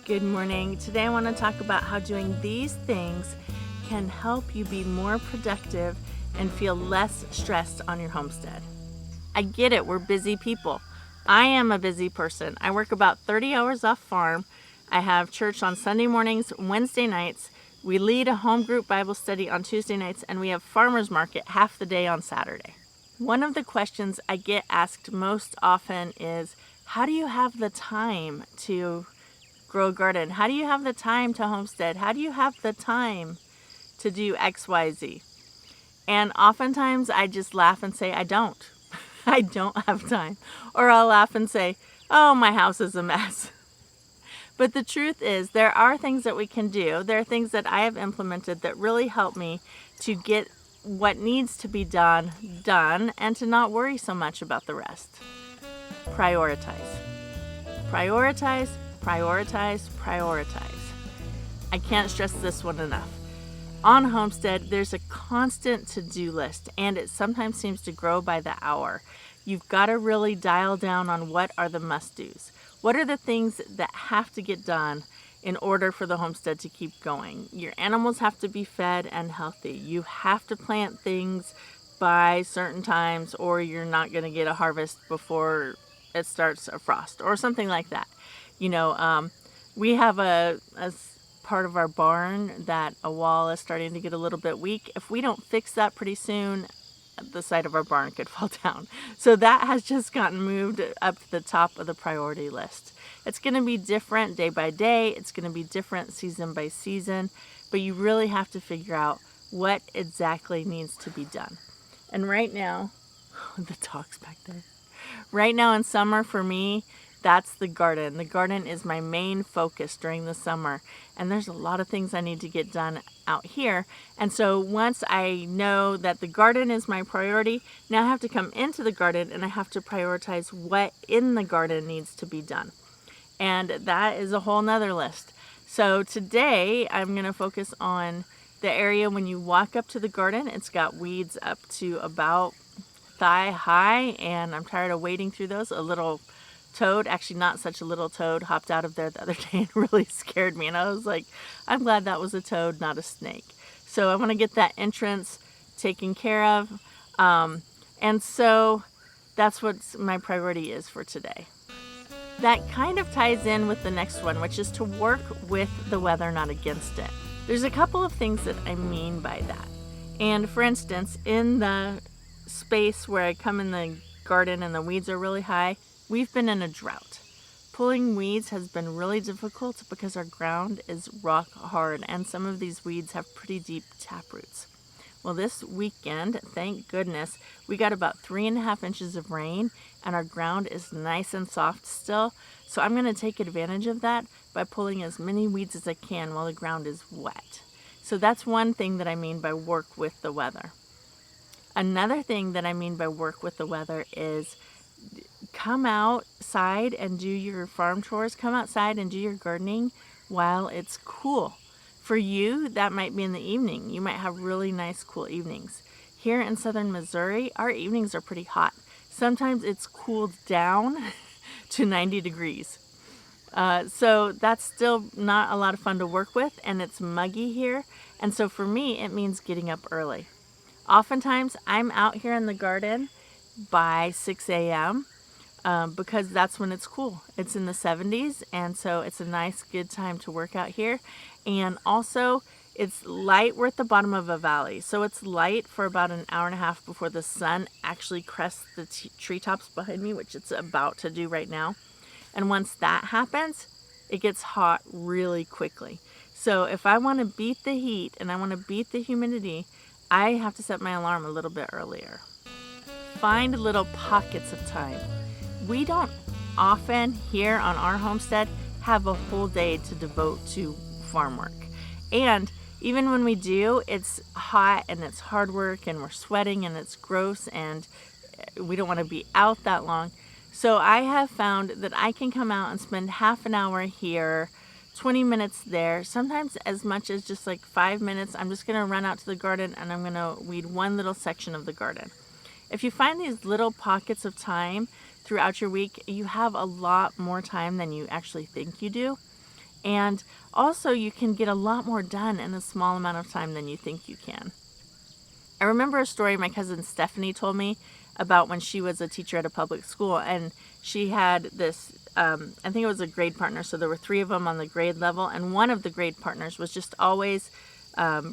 Good morning. Today I want to talk about how doing these things can help you be more productive and feel less stressed on your homestead. I get it, we're busy people. I am a busy person. I work about 30 hours off farm. I have church on Sunday mornings, Wednesday nights. We lead a home group Bible study on Tuesday nights, and we have farmers market half the day on Saturday. One of the questions I get asked most often is, how do you have the time to grow a garden? How do you have the time to homestead? How do you have the time to do XYZ? And oftentimes I just laugh and say, I don't. I don't have time. Or I'll laugh and say, oh, my house is a mess. But the truth is, there are things that we can do. There are things that I have implemented that really help me to get what needs to be done, and to not worry so much about the rest. Prioritize. Prioritize, prioritize, prioritize. I can't stress this one enough. On Homestead, there's a constant to-do list, and it sometimes seems to grow by the hour. You've got to really dial down on what are the must-dos. What are the things that have to get done in order for the homestead to keep going? Your animals have to be fed and healthy. You have to plant things by certain times, or you're not going to get a harvest before it starts a frost or something like that. We have a part of our barn that a wall is starting to get a little bit weak. If we don't fix that pretty soon, the side of our barn could fall down. So that has just gotten moved up to the top of the priority list. It's going to be different day by day. It's going to be different season by season, but you really have to figure out what exactly needs to be done. And right now, the dog's back there. Right now in summer for me, that's the garden. The garden is my main focus during the summer. And there's a lot of things I need to get done out here. And so once I know that the garden is my priority, now I have to come into the garden and I have to prioritize what in the garden needs to be done. And that is a whole nother list. So today I'm going to focus on the area when you walk up to the garden. It's got weeds up to about thigh high, and I'm tired of wading through those. A little toad, actually not such a little toad, hopped out of there the other day and really scared me. And I was like, I'm glad that was a toad, not a snake. So I want to get that entrance taken care of. And so that's what my priority is for today. That kind of ties in with the next one, which is to work with the weather, not against it. There's a couple of things that I mean by that. And for instance, in the space where I come in the garden and the weeds are really high, we've been in a drought. Pulling weeds has been really difficult because our ground is rock hard and some of these weeds have pretty deep taproots. Well, this weekend, thank goodness, we got about 3.5 inches of rain and our ground is nice and soft still. So I'm going to take advantage of that by pulling as many weeds as I can while the ground is wet. So that's one thing that I mean by work with the weather. Another thing that I mean by work with the weather is come outside and do your farm chores. Come outside and do your gardening while it's cool. For you, that might be in the evening. You might have really nice, cool evenings. Here in southern Missouri, our evenings are pretty hot. Sometimes it's cooled down to 90 degrees. So that's still not a lot of fun to work with, and it's muggy here. And so for me, it means getting up early. Oftentimes, I'm out here in the garden by 6 a.m. Because that's when it's cool. It's in the 70s, and so it's a nice, good time to work out here. And also, it's light. We're at the bottom of a valley, so it's light for about an hour and a half before the sun actually crests the treetops behind me, which it's about to do right now. And once that happens, it gets hot really quickly. So if I want to beat the heat and I want to beat the humidity, I have to set my alarm a little bit earlier. Find little pockets of time. We don't often here on our homestead have a whole day to devote to farm work. And even when we do, it's hot and it's hard work and we're sweating and it's gross and we don't want to be out that long. So I have found that I can come out and spend half an hour here, 20 minutes there, sometimes as much as just like 5 minutes. I'm just going to run out to the garden and I'm going to weed one little section of the garden. If you find these little pockets of time throughout your week, you have a lot more time than you actually think you do. And also you can get a lot more done in a small amount of time than you think you can. I remember a story my cousin Stephanie told me about when she was a teacher at a public school, and she had this, I think it was a grade partner, so there were 3 of them on the grade level, and one of the grade partners was just always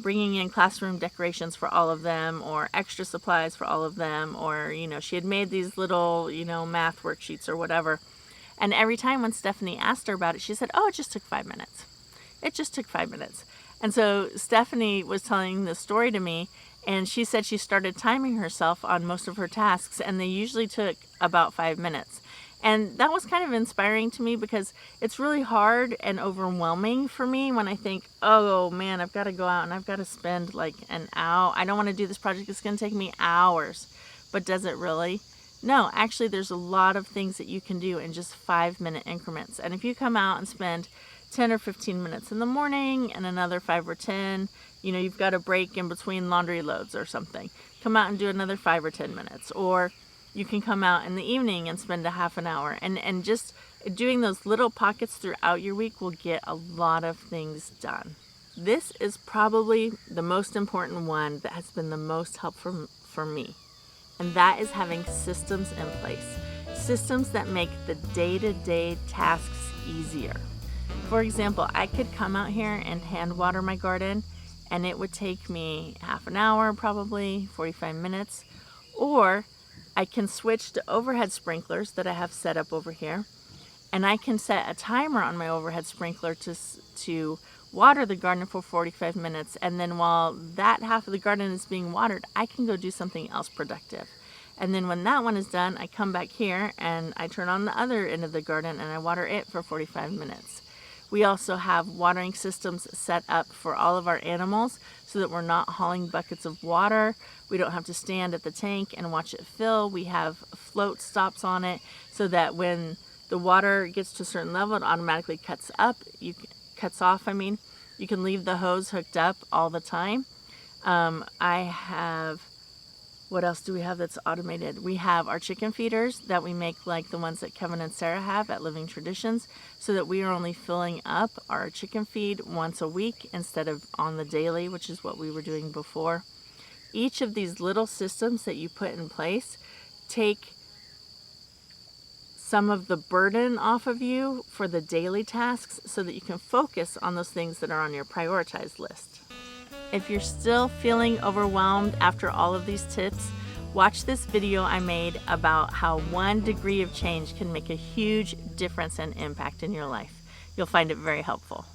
bringing in classroom decorations for all of them, or extra supplies for all of them, or, she had made these little, math worksheets or whatever. And every time when Stephanie asked her about it, she said, oh, it just took 5 minutes. It just took 5 minutes. And so Stephanie was telling the story to me, and she said she started timing herself on most of her tasks, and they usually took about 5 minutes. And that was kind of inspiring to me, because it's really hard and overwhelming for me when I think, oh man, I've got to go out and I've got to spend like an hour. I don't want to do this project. It's going to take me hours. But does it really? No, actually, there's a lot of things that you can do in just 5-minute increments. And if you come out and spend 10 or 15 minutes in the morning and another 5 or 10, you've got a break in between laundry loads or something. Come out and do another 5 or 10 minutes. Or you can come out in the evening and spend a half an hour. And just doing those little pockets throughout your week will get a lot of things done. This is probably the most important one that has been the most helpful for me. And that is having systems in place. Systems that make the day-to-day tasks easier. For example, I could come out here and hand water my garden, and it would take me half an hour, probably 45 minutes. Or I can switch to overhead sprinklers that I have set up over here, and I can set a timer on my overhead sprinkler to water the garden for 45 minutes, and then while that half of the garden is being watered, I can go do something else productive. And then when that one is done, I come back here and I turn on the other end of the garden and I water it for 45 minutes. We also have watering systems set up for all of our animals so that we're not hauling buckets of water. We don't have to stand at the tank and watch it fill. We have float stops on it so that when the water gets to a certain level, it automatically cuts off. You can leave the hose hooked up all the time. What else do we have that's automated? We have our chicken feeders that we make like the ones that Kevin and Sarah have at Living Traditions, so that we are only filling up our chicken feed once a week instead of on the daily, which is what we were doing before. Each of these little systems that you put in place take some of the burden off of you for the daily tasks so that you can focus on those things that are on your prioritized list. If you're still feeling overwhelmed after all of these tips, watch this video I made about how 1 degree of change can make a huge difference and impact in your life. You'll find it very helpful.